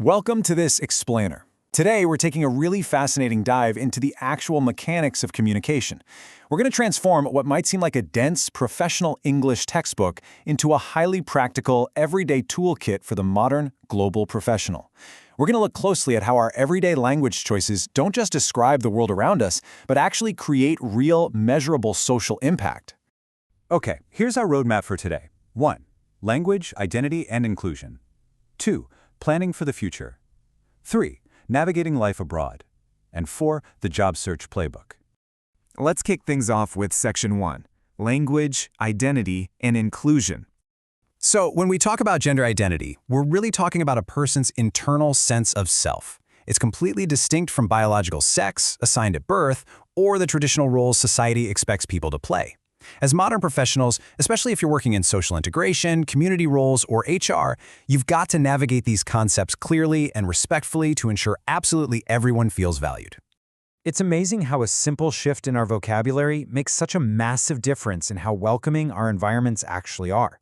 Welcome to this explainer. Today, we're taking a really fascinating dive into the actual mechanics of communication. We're going to transform what might seem like a dense, professional English textbook into a highly practical, everyday toolkit for the modern, global professional. We're going to look closely at how our everyday language choices don't just describe the world around us, but actually create real, measurable social impact. Okay, here's our roadmap for today. 1. Language, identity, and inclusion. 2. Planning for the future. 3. Navigating life abroad. And 4. The job search playbook. Let's kick things off with Section 1, Language, Identity, and Inclusion. So when we talk about gender identity, we're really talking about a person's internal sense of self. It's completely distinct from biological sex, assigned at birth, or the traditional roles society expects people to play. As modern professionals, especially if you're working in social integration, community roles, or HR, you've got to navigate these concepts clearly and respectfully to ensure absolutely everyone feels valued. It's amazing how a simple shift in our vocabulary makes such a massive difference in how welcoming our environments actually are.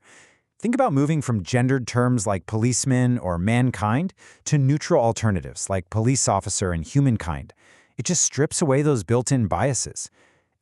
Think about moving from gendered terms like policeman or mankind to neutral alternatives like police officer and humankind. It just strips away those built-in biases.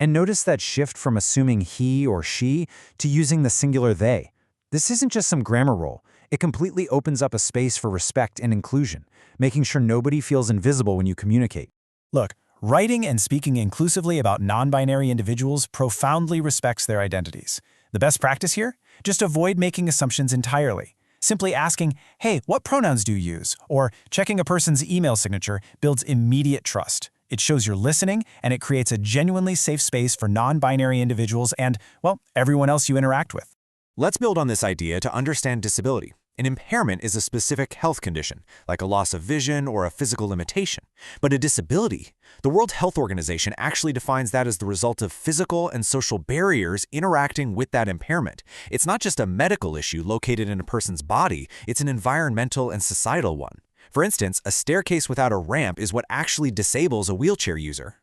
And notice that shift from assuming he or she to using the singular they. This isn't just some grammar rule. It completely opens up a space for respect and inclusion, making sure nobody feels invisible when you communicate. Look, writing and speaking inclusively about non-binary individuals profoundly respects their identities. The best practice here? Just avoid making assumptions entirely. Simply asking, hey, what pronouns do you use? Or checking a person's email signature builds immediate trust. It shows you're listening, and it creates a genuinely safe space for non-binary individuals and, well, everyone else you interact with. Let's build on this idea to understand disability. An impairment is a specific health condition, like a loss of vision or a physical limitation. But a disability, the World Health Organization actually defines that as the result of physical and social barriers interacting with that impairment. It's not just a medical issue located in a person's body, it's an environmental and societal one. For instance, a staircase without a ramp is what actually disables a wheelchair user.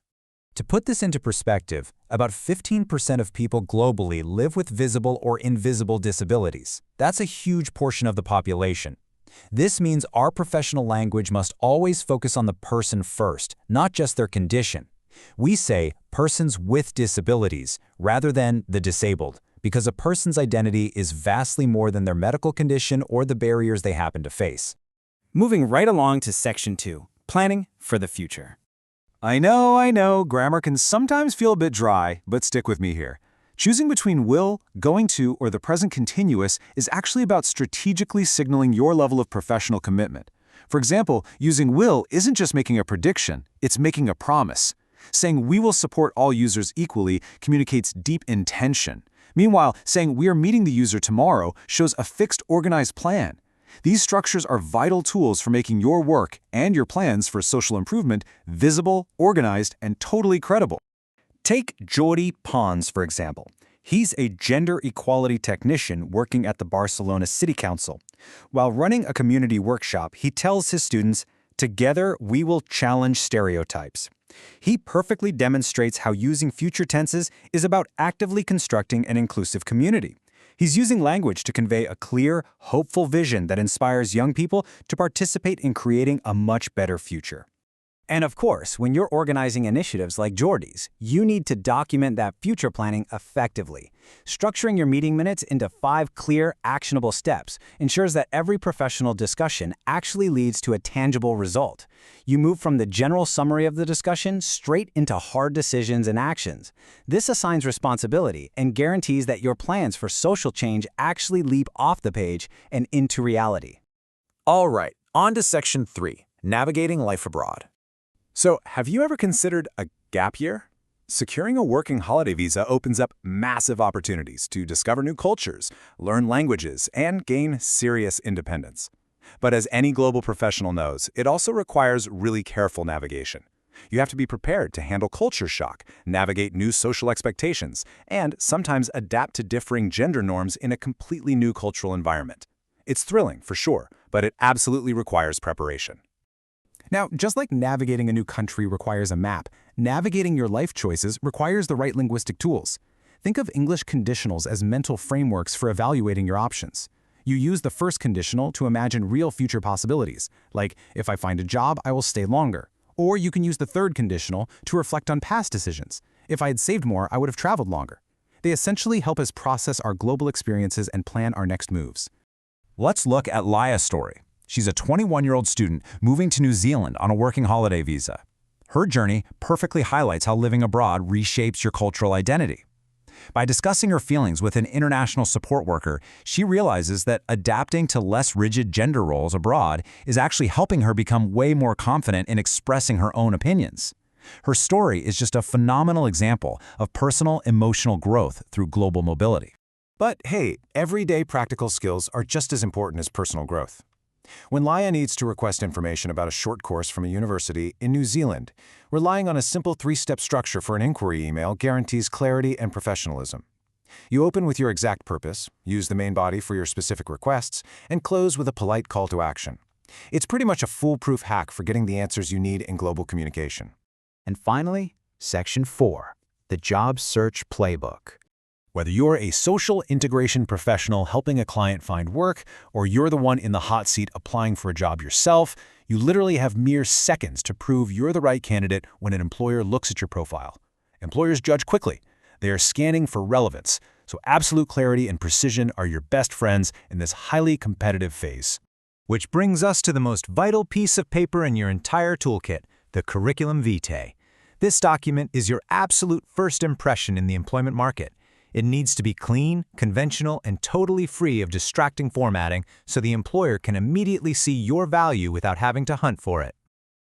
To put this into perspective, about 15% of people globally live with visible or invisible disabilities. That's a huge portion of the population. This means our professional language must always focus on the person first, not just their condition. We say persons with disabilities rather than the disabled, because a person's identity is vastly more than their medical condition or the barriers they happen to face. Moving right along to Section 2, Planning for the Future. I know, grammar can sometimes feel a bit dry, but stick with me here. Choosing between will, going to, or the present continuous is actually about strategically signaling your level of professional commitment. For example, using will isn't just making a prediction, it's making a promise. Saying we will support all users equally communicates deep intention. Meanwhile, saying we are meeting the user tomorrow shows a fixed, organized plan. These structures are vital tools for making your work and your plans for social improvement visible, organized, and totally credible. Take Jordi Pons, for example. He's a gender equality technician working at the Barcelona City Council. While running a community workshop, he tells his students, "Together we will challenge stereotypes." He perfectly demonstrates how using future tenses is about actively constructing an inclusive community. He's using language to convey a clear, hopeful vision that inspires young people to participate in creating a much better future. And of course, when you're organizing initiatives like Jordi's, you need to document that future planning effectively. Structuring your meeting minutes into 5 clear, actionable steps ensures that every professional discussion actually leads to a tangible result. You move from the general summary of the discussion straight into hard decisions and actions. This assigns responsibility and guarantees that your plans for social change actually leap off the page and into reality. All right, on to Section 3, Navigating Life Abroad. So, have you ever considered a gap year? Securing a working holiday visa opens up massive opportunities to discover new cultures, learn languages, and gain serious independence. But as any global professional knows, it also requires really careful navigation. You have to be prepared to handle culture shock, navigate new social expectations, and sometimes adapt to differing gender norms in a completely new cultural environment. It's thrilling, for sure, but it absolutely requires preparation. Now, just like navigating a new country requires a map, navigating your life choices requires the right linguistic tools. Think of English conditionals as mental frameworks for evaluating your options. You use the first conditional to imagine real future possibilities, like, if I find a job, I will stay longer. Or you can use the third conditional to reflect on past decisions. If I had saved more, I would have traveled longer. They essentially help us process our global experiences and plan our next moves. Let's look at Laya's story. She's a 21-year-old student moving to New Zealand on a working holiday visa. Her journey perfectly highlights how living abroad reshapes your cultural identity. By discussing her feelings with an international support worker, she realizes that adapting to less rigid gender roles abroad is actually helping her become way more confident in expressing her own opinions. Her story is just a phenomenal example of personal emotional growth through global mobility. But hey, everyday practical skills are just as important as personal growth. When Laya needs to request information about a short course from a university in New Zealand, relying on a simple 3-step structure for an inquiry email guarantees clarity and professionalism. You open with your exact purpose, use the main body for your specific requests, and close with a polite call to action. It's pretty much a foolproof hack for getting the answers you need in global communication. And finally, Section 4, the Job Search Playbook. Whether you're a social integration professional helping a client find work, or you're the one in the hot seat applying for a job yourself, you literally have mere seconds to prove you're the right candidate when an employer looks at your profile. Employers judge quickly. They are scanning for relevance, so absolute clarity and precision are your best friends in this highly competitive phase. Which brings us to the most vital piece of paper in your entire toolkit, the curriculum vitae. This document is your absolute first impression in the employment market. It needs to be clean, conventional, and totally free of distracting formatting so the employer can immediately see your value without having to hunt for it.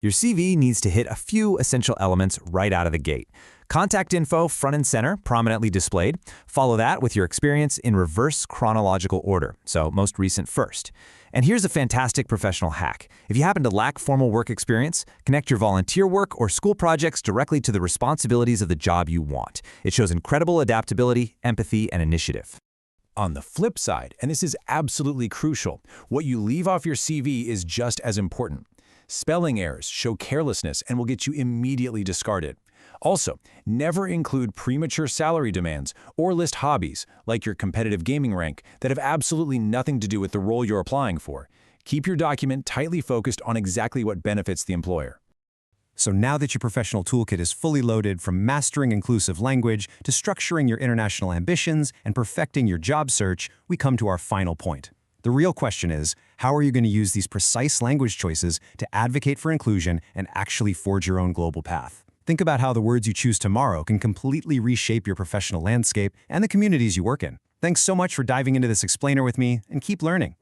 Your CV needs to hit a few essential elements right out of the gate. Contact info front and center, prominently displayed. Follow that with your experience in reverse chronological order, so most recent first. And here's a fantastic professional hack. If you happen to lack formal work experience, connect your volunteer work or school projects directly to the responsibilities of the job you want. It shows incredible adaptability, empathy, and initiative. On the flip side, and this is absolutely crucial, what you leave off your CV is just as important. Spelling errors show carelessness and will get you immediately discarded. Also, never include premature salary demands or list hobbies, like your competitive gaming rank, that have absolutely nothing to do with the role you're applying for. Keep your document tightly focused on exactly what benefits the employer. So now that your professional toolkit is fully loaded, from mastering inclusive language to structuring your international ambitions and perfecting your job search, we come to our final point. The real question is, how are you going to use these precise language choices to advocate for inclusion and actually forge your own global path? Think about how the words you choose tomorrow can completely reshape your professional landscape and the communities you work in. Thanks so much for diving into this explainer with me, and keep learning.